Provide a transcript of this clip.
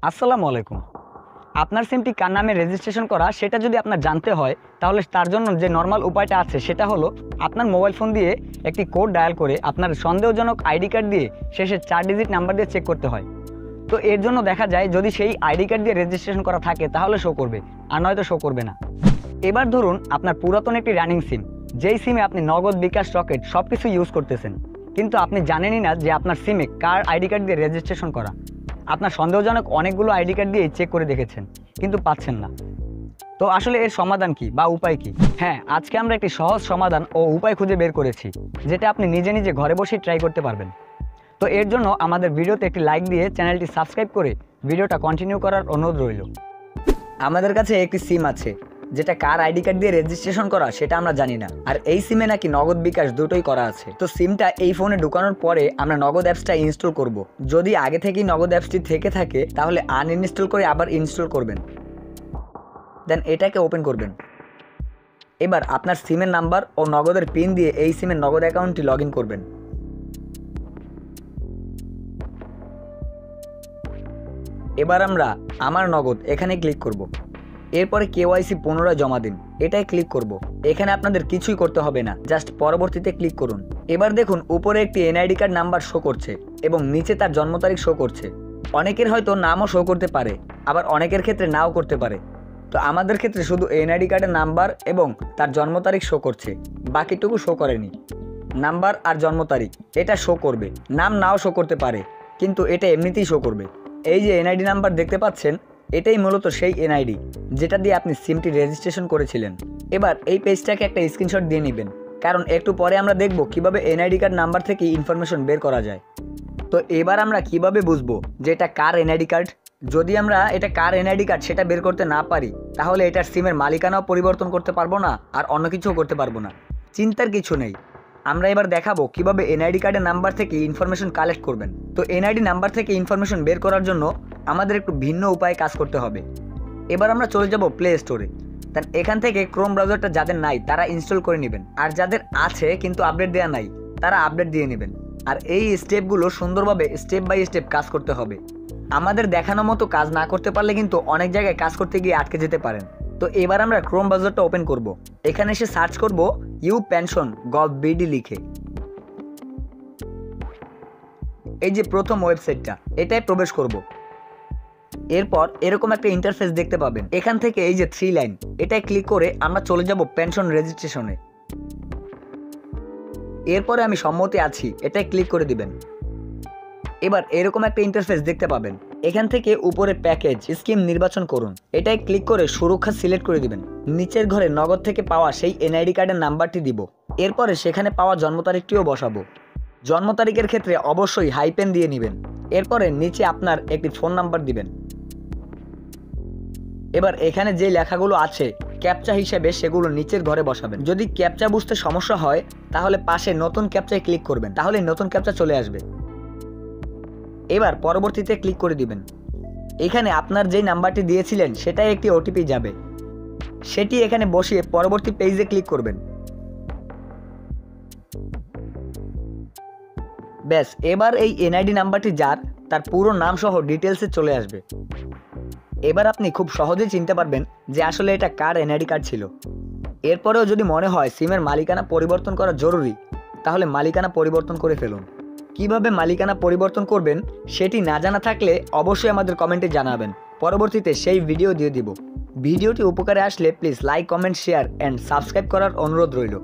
আসসালামু আলাইকুম। আপনার সিমটি কার নামে রেজিস্ট্রেশন করা সেটা যদি আপনার জানতে হয়, তাহলে তার জন্য যে নর্মাল উপায়টা আছে সেটা হলো আপনার মোবাইল ফোন দিয়ে একটি কোড ডায়াল করে আপনার সন্দেহজনক আইডি কার্ড দিয়ে শেষে 4 ডিজিট নাম্বার দিয়ে চেক করতে হয়। তো এর জন্য দেখা যায় যদি সেই আইডি কার্ড দিয়ে রেজিস্ট্রেশন করা থাকে তাহলে শো করবে, আর নয়তো শো করবে না। এবার ধরুন আপনার পুরাতন একটি রানিং সিম, যেই সিমে আপনি নগদ, বিকাশ, রকেট সব কিছু ইউজ করতেছেন, কিন্তু আপনি জানেনই না যে আপনার সিমে কার আইডি কার্ড দিয়ে রেজিস্ট্রেশন করা। আপনার সন্দেহজনক অনেকগুলো আইডি কার্ড দিয়ে চেক করে দেখেছেন কিন্তু পাচ্ছেন না। তো আসলে এর সমাধান কি বা উপায় কি? হ্যাঁ, আজকে আমরা একটি সহজ সমাধান ও উপায় খুঁজে বের করেছি, যেটা আপনি নিজে নিজে ঘরে বসেই ট্রাই করতে পারবেন। তো এর জন্য আমাদের ভিডিওতে একটি লাইক দিয়ে চ্যানেলটি সাবস্ক্রাইব করে ভিডিওটা কন্টিনিউ করার অনুরোধ রইল। আমাদের কাছে একটি সিম আছে যেটা কার আইডি কার্ড দিয়ে রেজিস্ট্রেশন করা সেটা আমরা জানি না, আর এই সিমে নাকি নগদ, বিকাশ দুটোই করা আছে। তো সিমটা এই ফোনে ঢুকানোর পরে আমরা নগদ অ্যাপসটা ইনস্টল করব। যদি আগে থেকেই নগদ অ্যাপসটি থেকে থাকে তাহলে আনইনস্টল করে আবার ইনস্টল করবেন, দেন এটাকে ওপেন করবেন। এবার আপনার সিমের নাম্বার ও নগদের পিন দিয়ে এই সিমের নগদ অ্যাকাউন্টটি লগ ইন করবেন। এবার আমরা আমার নগদ এখানে ক্লিক করব। এরপরে কেওয়াইসি পুনরায় জমা দিন, এটাই ক্লিক করব। এখানে আপনাদের কিছুই করতে হবে না, জাস্ট পরবর্তীতে ক্লিক করুন। এবার দেখুন উপরে একটি এনআইডি কার্ড নাম্বার শো করছে এবং নিচে তার জন্ম তারিখ শো করছে। অনেকের হয়তো নামও শো করতে পারে, আবার অনেকের ক্ষেত্রে নাও করতে পারে। তো আমাদের ক্ষেত্রে শুধু এনআইডি কার্ডের নাম্বার এবং তার জন্ম তারিখ শো করছে, বাকিটুকু শো করেনি। নাম্বার আর জন্ম তারিখ এটা শো করবে, নাম নাও শো করতে পারে, কিন্তু এটা এমনিতেই শো করবে। এই যে এনআইডি নাম্বার দেখতে পাচ্ছেন, এটাই মূলত সেই এনআইডি যেটা দিয়ে আপনি সিমটি রেজিস্ট্রেশন করেছিলেন। এবার এই পেজটাকে একটা স্ক্রিনশট দিয়ে নেবেন, কারণ একটু পরে আমরা দেখব কিভাবে এনআইডি কার্ড নাম্বার থেকে ইনফরমেশন বের করা যায়। তো এবার আমরা কিভাবে বুঝবো যে এটা কার এনআইডি কার্ড? যদি আমরা এটা কার এনআইডি কার্ড সেটা বের করতে না পারি, তাহলে এটার সিমের মালিকানাও পরিবর্তন করতে পারবো না, আর অন্য কিছুও করতে পারবো না। চিন্তার কিছু নেই, আমরা এবার দেখাবো কিভাবে এনআইডি কার্ডের নাম্বার থেকে ইনফরমেশন কালেক্ট করবেন। তো এনআইডি নাম্বার থেকে ইনফরমেশন বের করার জন্য আমাদের একটু ভিন্ন উপায়ে কাজ করতে হবে। এবার আমরা চলে যাব প্লে স্টোরে। তার এখান থেকে ক্রোম ব্রাউজারটা যাদের নাই তারা ইনস্টল করে নেবেন, আর যাদের আছে কিন্তু আপডেট দেওয়া নাই তারা আপডেট দিয়ে নেবেন। আর এই স্টেপগুলো সুন্দরভাবে স্টেপ বাই স্টেপ কাজ করতে হবে। আমাদের দেখানো মতো কাজ না করতে পারলে কিন্তু অনেক জায়গায় কাজ করতে গিয়ে আটকে যেতে পারেন। তো এবার আমরা ক্রোম ব্রাউজারটা ওপেন করব। এখানে এসে সার্চ করব upension.gov.bd লিখে। এই যে প্রথম ওয়েবসাইটটা, এটাই প্রবেশ করব। এরপর এরকম একটা ইন্টারফেস দেখতে পাবেন। এখান থেকে এই যে 3 লাইন, এটাই ক্লিক করে আমরা চলে যাব পেনশন রেজিস্ট্রেশনে। এরপরে আমি সম্মতি আছি এটাই ক্লিক করে দিবেন। এবার এরকম একটা ইন্টারফেস দেখতে পাবেন। এখান থেকে উপরে প্যাকেজ স্কিম নির্বাচন করুন, এটাই ক্লিক করে সুরক্ষা সিলেক্ট করে দিবেন। নিচের ঘরে নগদ থেকে পাওয়া সেই এনআইডি কার্ডের নাম্বারটি দিব। এরপরে সেখানে পাওয়া জন্ম তারিখটিও বসাবো। জন্ম তারিখের ক্ষেত্রে অবশ্যই হাইপেন দিয়ে নেবেন। এরপরে নিচে আপনার একটি ফোন নাম্বার দিবেন। এবার এখানে যে লেখাগুলো আছে ক্যাপচা হিসেবে সেগুলো নিচের ঘরে বসাবেন। যদি ক্যাপচা বুঝতে সমস্যা হয় তাহলে পাশে নতুন ক্যাপচায় ক্লিক করবেন, তাহলে নতুন ক্যাপচা চলে আসবে। এবার পরবর্তীতে ক্লিক করে দিবেন। এখানে আপনার যেই নাম্বারটি দিয়েছিলেন সেটাই একটি ওটিপি যাবে, সেটি এখানে বসিয়ে পরবর্তী পেজে ক্লিক করবেন। ব্যাস, এবার এই এনআইডি নাম্বারটি যার, তার পুরো নাম সহ ডিটেলসে চলে আসবে। এবার আপনি খুব সহজেই চিনতে পারবেন যে আসলে এটা কার এনআইডি কার্ড ছিল। এরপরেও যদি মনে হয় সিমের মালিকানা পরিবর্তন করা জরুরি, তাহলে মালিকানা পরিবর্তন করে ফেলুন। কিভাবে মালিকানা পরিবর্তন করবেন সেটি না জানা থাকলে অবশ্যই আমাদের কমেন্টে জানাবেন, পরবর্তীতে সেই ভিডিও দিয়ে দিব। ভিডিওটি উপকারে আসলে please like, comment, share and subscribe করার অনুরোধ রইল।